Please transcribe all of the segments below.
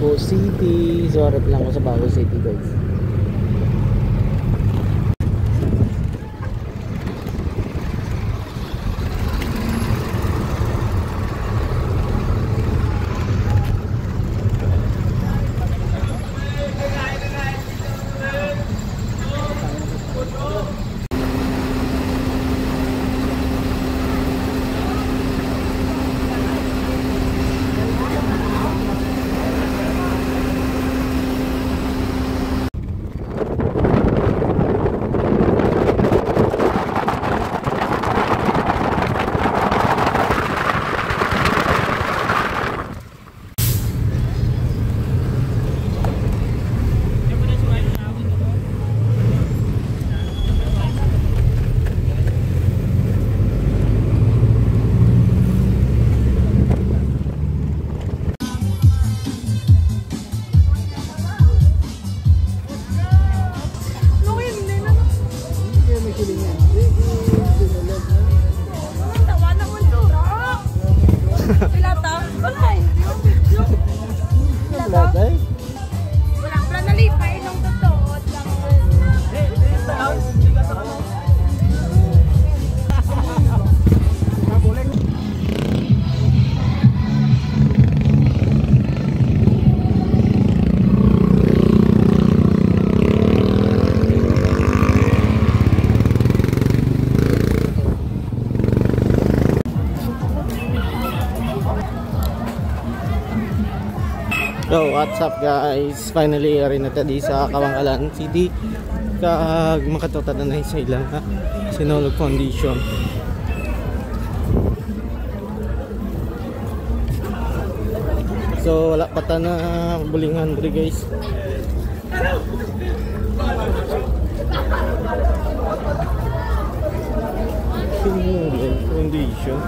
Bago City. So harap lang ako sa Bago City guys. So what's up guys, finally rin na tadi sa Kawangalan City kag makatuta na sa ilang Sinulog Foundation. So wala pa ta na bulingan diri guys. Sinulog Foundation.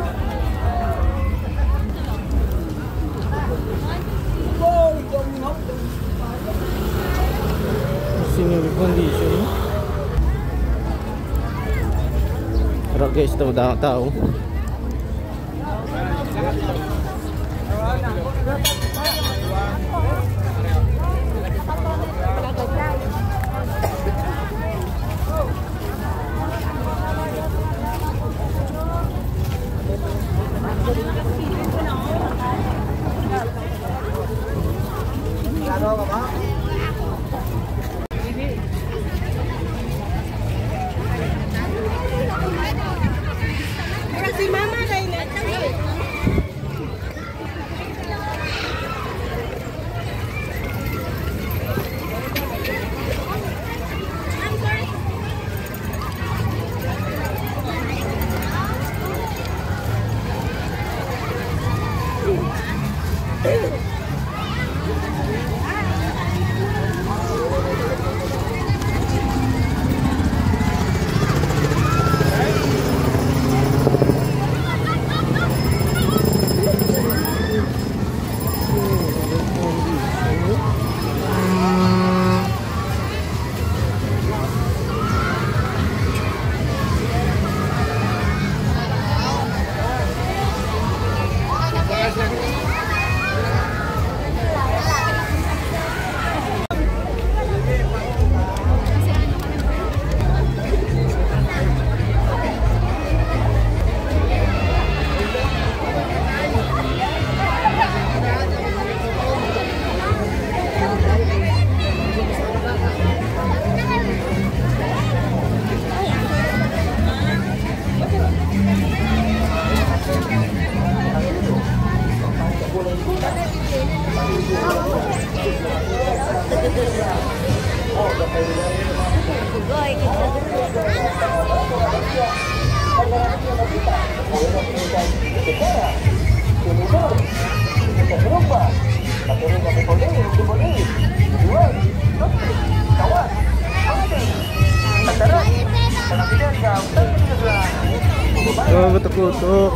Sinulog Foundation. Pero guys, ito madaming tao. Si mama kayo na. Oh, betul-betul.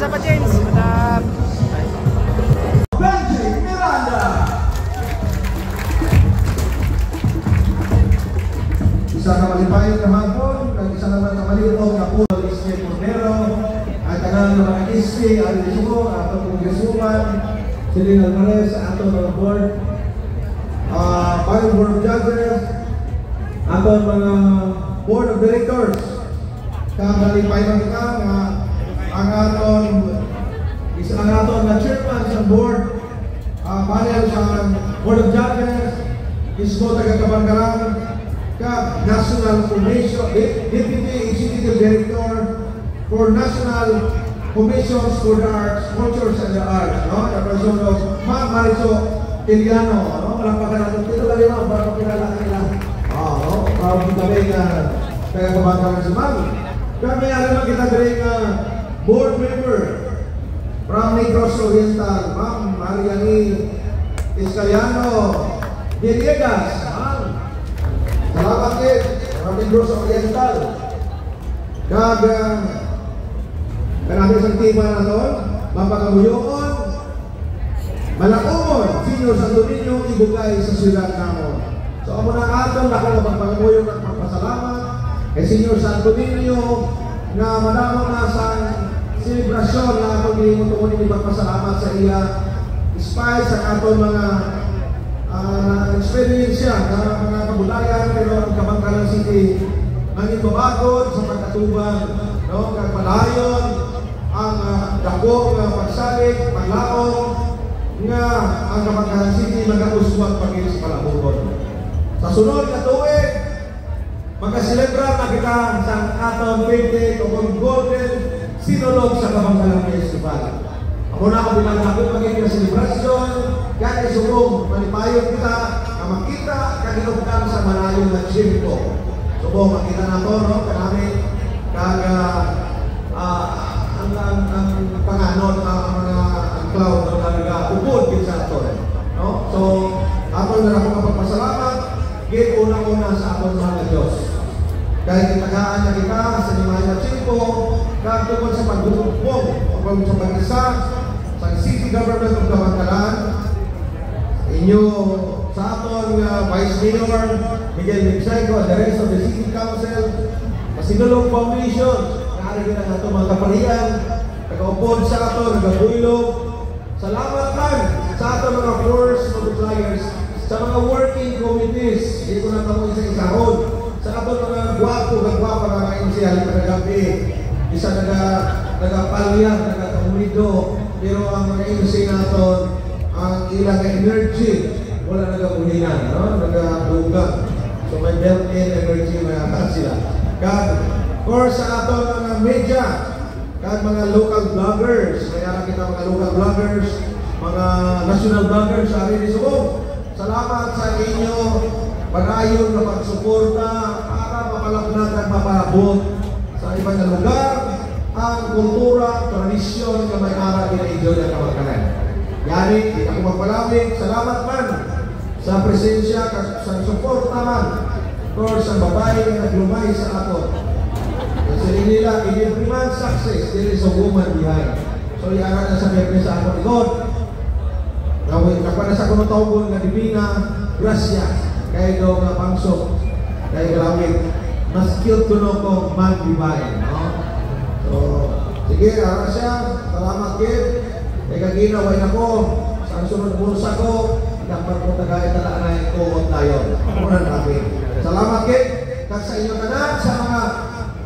Isa pa, James. Madam. Benji Miranda. Isa ka malipayon na hapon, at isa naman na malipaw na po Isne Cordero, at tanan ng mga Isne, Alisugo, ato pong Gesuman, Celine Alvarez, ato mga board, Board of Judges, ato mga Board of Directors, kamalipayon ka, ang aton isang aton na chairman sa board, panel sa Board of Judges, ismo taga-Kabangkalan, National Commission, Deputy Executive Director for National Commissions for the Arts, Cultures and the Arts, no? The person of Ma'am Mariso Tiliano, no? Malampakan natin. Ito kami lang, para makilala nila. No? Para kami na taga-Kabangkalan si Ma'am. Kami alam kita rin board member from Negros Oriental, Ma'am Mariani Iscaliano Villegas. Salamat din, from Negros Oriental. Kanami sa tiba na doon, Mapakamuyoon, Malakumon, Senior Santo Niño, ibugay sa siyudad namon. So, amo na aton, ako na magpakamuyoon at magpasalamat kay Senior Santo Niño na manamon na sa selebrasyon na atong gimutuon ni magpasalamat sa iya despite sa aton mga experience na mga kabulayan, pero ang Kabangkalan City nanging babagod sa pagkatubang, no? Kagpalayon ang dako nga pagsalig, paglaong nga ang Kabangkalan City magauswag pagin sa palabugon. Sa sunod na tuig, magkaselebra na kita sa atong 20 o Golden Sinulog sa Kabangkalan Festival. Ako na ako bilang natin magiging na selebrasyon, kaya isubong, malipayon kita, na makita, kaginugtan sa malayong na Chimpo. Subong, makita na to, no? Kanami, ang panganod, ang mga cloud na nag-upod kinsa ito, no? So, ako na ako kapagpasalamat, gate unang-una sa aton mga Diyos. Kahit itagaan na kita sa Nimaya Chimpo, kahit tungkol sa pagbubugbog, o sa pag-isa, sa City Government of Kabangkalan, inyo sa aton Vice Mayor Miguel Mixayco, the rest of the City Council, Masinulog Foundation, naari na nga ito mga kaparian, nag-upod sa ato, nag-abulog. Salamat man sa ato mga force multipliers, sa mga working committees, dito na ito isa-isahod, sa ato mga gwapo na mga insyal na gabi, isa nagapalya, nagatamulido, pero ang mga insyal natin, ang ilang energy, wala nagabulinan, no? Nagabuga. So may built-in energy na sila. Of course, sa ato mga media, mga local vloggers, kaya kita mga local vloggers, mga national vloggers, sa akin isubong. Salamat sa inyo, pag-ayon na pagsuporta, para mapalapnat at mapalabot sa ibang lugar, ang kultura, tradisyon na may aral na idyo na Kabangkalan. Yani, hindi ako magpalamig. Salamat man sa presensya, sa suporta man. Of course, ang babae na naglumay sa ato. Kasi nila, in every man's success, there is a woman behind. So, iara na sa biyernes sa ato ni God. Napanasa ko ng tawgon na Divina Gracia, kaya daw nga pangsok, kaya galamit. Mas cute ko no ko man divine. No? So, sige, ara siya. Salamat, Kip. Kaya ginaway na ko, sa sunod bulsa ko, dapat ko tagay talaan ko at tayo. Muna natin. Salamat, Kip. Kag sa inyo tanan, sa mga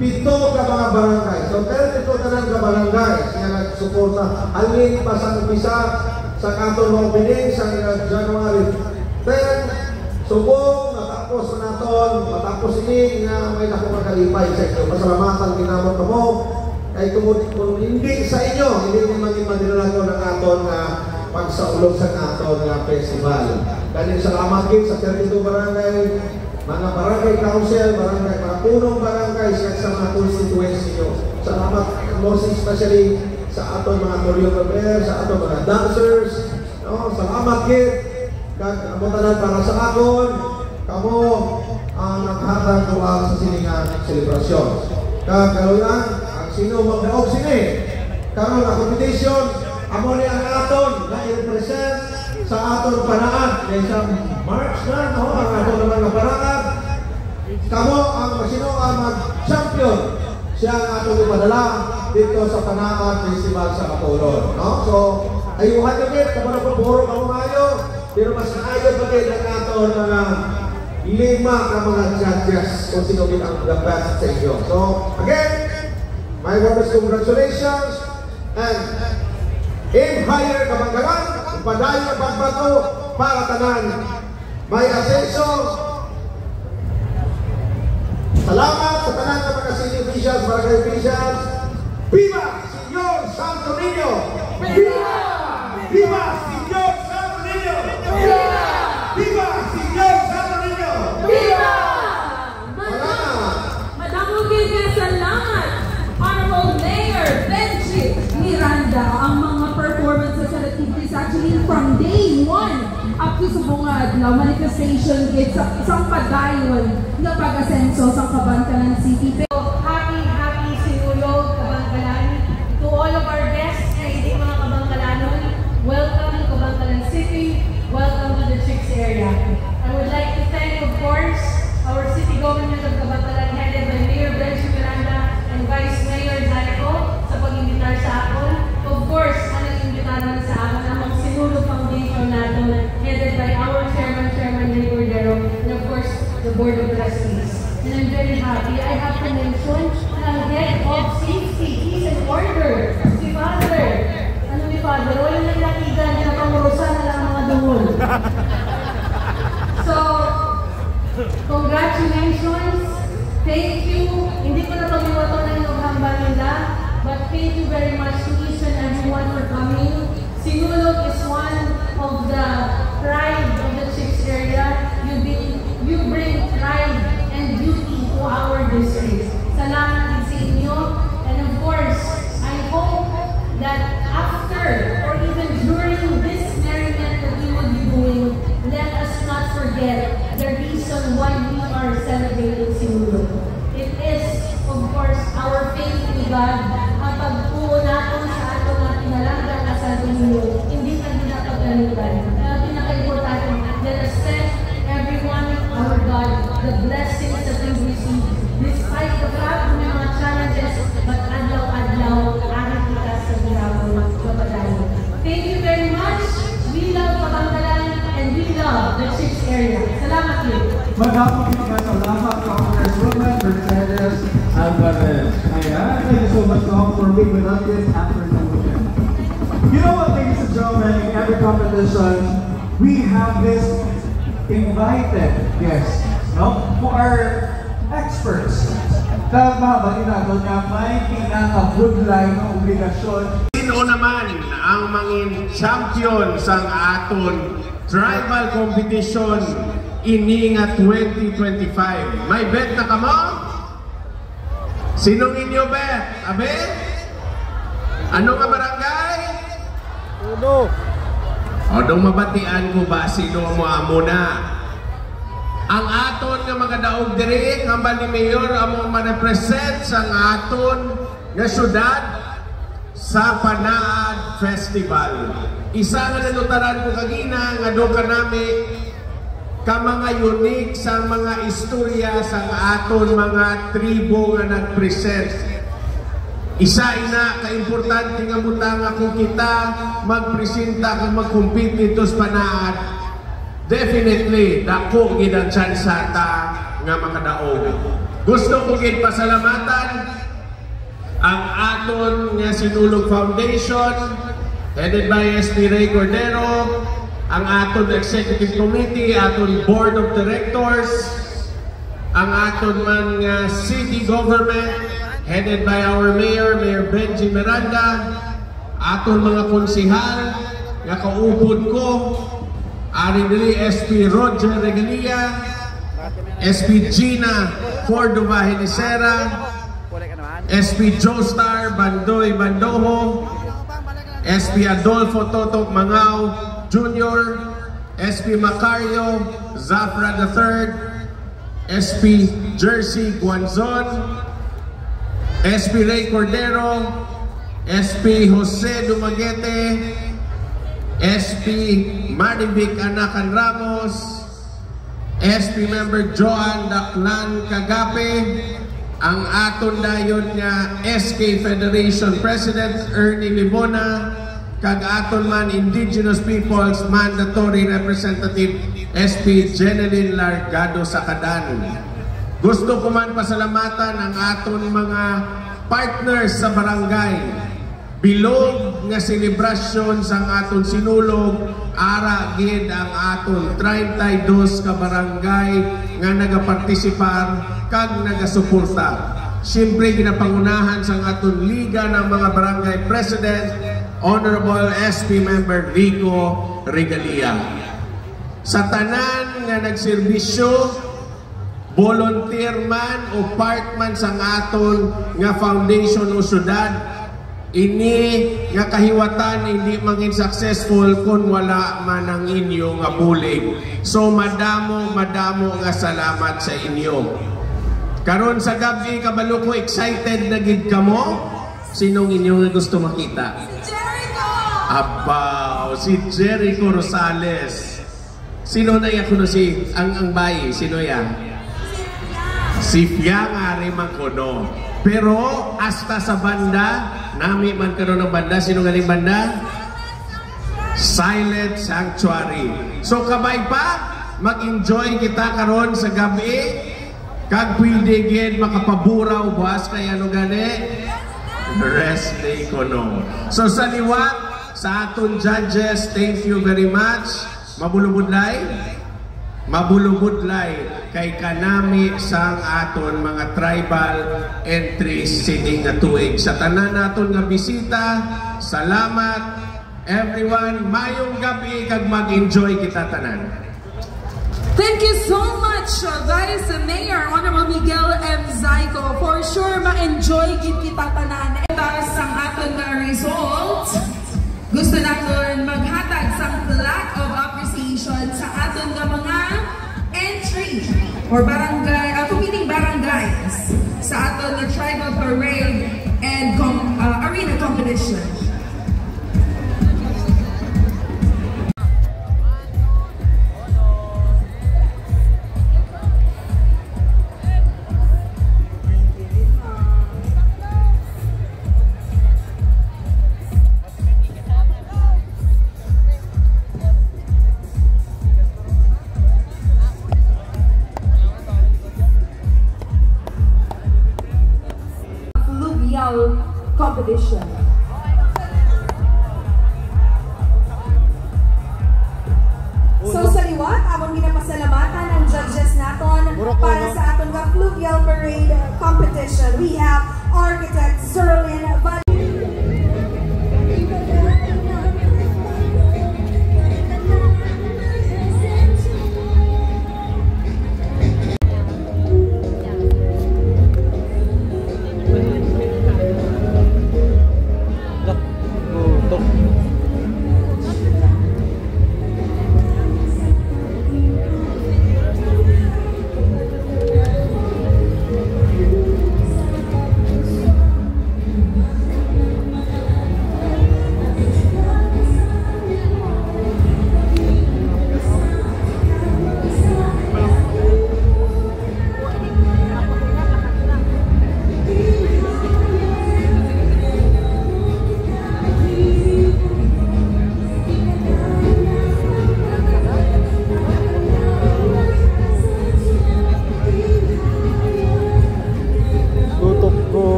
7 ka mga barangay. So, 32 tanan ka barangay. Siya nagsuporta. Alin pa sa umpisa, sa kanton ng opening, sa January 10, subong, matapos na naton, matapos ini, nga may nakumakalipay sa inyo. Pasalamatan, ginamot na mo. Ay kung hindi sa inyo, hindi nyo maging madinala ko ng aton na pagsaulog sa aton na festival. Dahil salamat din sa 32 barangay, mga barangay council, mga punong barangay sa mga constituency nyo. Salamat most especially sa aton mga choreographers, sa aton mga dancers. No? Salamat din. Kamutan para sa aton, kamo ang naghatang tuwag sa siningang selebrasyon. Kagaluyan, sino magdaog sini? karon ang competition amo ni ang aton na i-represent sa aton panaan kay isang March na no ang aton naman nga panaan kamo ang sino ang mag-champion siya ang aton ipadala dito sa Panaan Festival sa Bacolod no so ayuhan nyo git kapag puro kamo mayo pero mas naayon pa git ang aton mga 5 ka mga judges kung sino git ang the best sa inyo so again my warmest congratulations and aim higher Kabangkalan padayon ang pagbato para tanan may asenso. Salamat sa tanan ng mga city officials, barangay officials. Viva Señor Santo Niño! Viva! Viva Señor Santo Niño! Viva! Viva Señor Santo Niño! Viva! Madamong salamat, Honorable Mayor Benji Miranda. Ang mga performances sa activities actually from day 1 up to sa mga adlaw manifestation git sa isang padayon na pag-asenso sa Kabangkalan City. Happy Sinulog Kabangkalan to all of our guests na hindi mga Kabangkalanon. Welcome to Kabangkalan City. Welcome to the Chicks area. I would like to thank, of course, our city government of Kabangkalan headed by Mayor Benji Miranda and Vice Mayor Zarico sa pag-imbitar sa akin. Of course, ang nag-imbitar naman sa akin ang Sinulog Foundation natin headed by our Chairman Ray Cordero, and of course, the Board of Trustees. And I'm very happy. I have to mention ang Head of Safety, Peace and Order, si Father. Ano ni Father? Wala nang lakigan, na pangurusan na lang mga dungol. So, congratulations. Thank you. Hindi ko na pag-iwato na yung hamba nila, but thank you very much to each and everyone for coming. Sinulog is one of the pride of the Chicks area. You bring pride and beauty to our district. Salamat din sa inyo. And of course, I hope that after or even during this merriment that we will be doing, let us not forget the reason why we are celebrating Sinulog. It is, of course, our faith in God. Ang pagpuo natin sa ato na pinalanggang na sa Sinulog, hindi na ginapagalitan. Pinaka-importante, let us thank everyone, our God, the blessings that we receive, despite the fact ng mga challenges, but adlaw-adlaw, aral kita sa ginagawa ng kapadayon. Thank you very much. We love Kabangkalan and we love the Chicks area. Salamat din. Madaming salamat, Congresswoman Mercedes Alvarez. Ayan, thank you so much for being with us this afternoon. You know what, ladies and gentlemen, in every competition, we have this invited guests, no? Who are experts. Tama ba natin na may pinaka-budlay ng obligasyon? Sino naman ang mangin champion sa aton tribal competition Ininga 2025? May bet na kamo? Sinong inyo bet? Abe? Ano nga barangay? Uno. Odong mabatian ko ba sino mo na? Ang aton nga mga daog diri hamba ni Mayor amo ma-represent sa aton nga syudad sa Panaan Festival. Isa nga nanutaran ko kagina nga do kanami ka mga unique sa mga istorya sa aton mga tribo nga nag-present. Isa ina ka-importante nga butang kung kita magpresenta kung mag-compete dito sa Panaan. Definitely, dako gid ang tsansa ta nga mga daog. Gusto ko gid pasalamatan ang aton nga Sinulog Foundation headed by SP Ray Cordero, ang aton Executive Committee, aton Board of Directors, ang aton man nga City Government headed by our Mayor Benji Miranda, aton mga konsihal nga kaupod ko, ari diri SP Roger Regalia, SP Gina Cordova Helicera, SP Joestar Bandoy Bandoho, SP Adolfo Totok Mangao Jr., SP Macario Zafra III, SP Jersey Guanzon, SP Ray Cordero, SP Jose Dumaguete, SP Marivic Anakan Ramos, SP Member Joan Daklan Kagape, ang aton dayon nga SK Federation President Ernie Libona, kag aton man Indigenous Peoples Mandatory Representative SP Jeneline Largado Sakadan. Gusto ko man pasalamatan ang aton mga partners sa barangay. Bilog nga selebrasyon sang aton sinulog, ara gid ang aton 32 ka barangay nga nagapartisipar kag nagasuporta. Siyempre ginapangunahan sang aton Liga ng mga Barangay President, Honorable SP Member Rico Regalia. Sa tanan nga nagserbisyo, volunteer man o part man sang aton nga foundation o syudad, ini nga kahiwatan hindi maging successful kung wala man ang inyo nga bulig. So madamo nga salamat sa inyo. Karon sa gabi kabalo ko excited na gid kamo. Sinong inyo nga gusto makita? Si Jericho! Abaw, si Jericho Rosales. Sino na yan kuno si ang bayi? Sino yan? Si Fiang Ari Makono. Pero hasta sa banda, nami man karon ng banda, sino galing banda? Silent Sanctuary. So kabay pa, mag-enjoy kita karon sa gabi. Kag pwede gid makapaburaw buwas kay ano gani? Rest day ko no. So sa liwat, sa aton judges, thank you very much. Mabulubudlay? Mabulubudlay kay kanami sang aton mga tribal entries sining nga tuig. Sa tanan naton nga bisita, salamat everyone. Mayong gabi kag mag-enjoy kita tanan. Thank you so much, Vice Mayor Honorable Miguel M. Zaico. For sure, ma-enjoy kita tanan. Para sa aton nga result, gusto natin maghatag sa plaque of appreciation sa aton nga mga entry or barangay, competing barangays sa aton nga tribal parade and arena competition. Competition. So sa liwat, among ginapasalamatan ang judges naton para sa atong fluvial parade competition. We have Architect Zerlin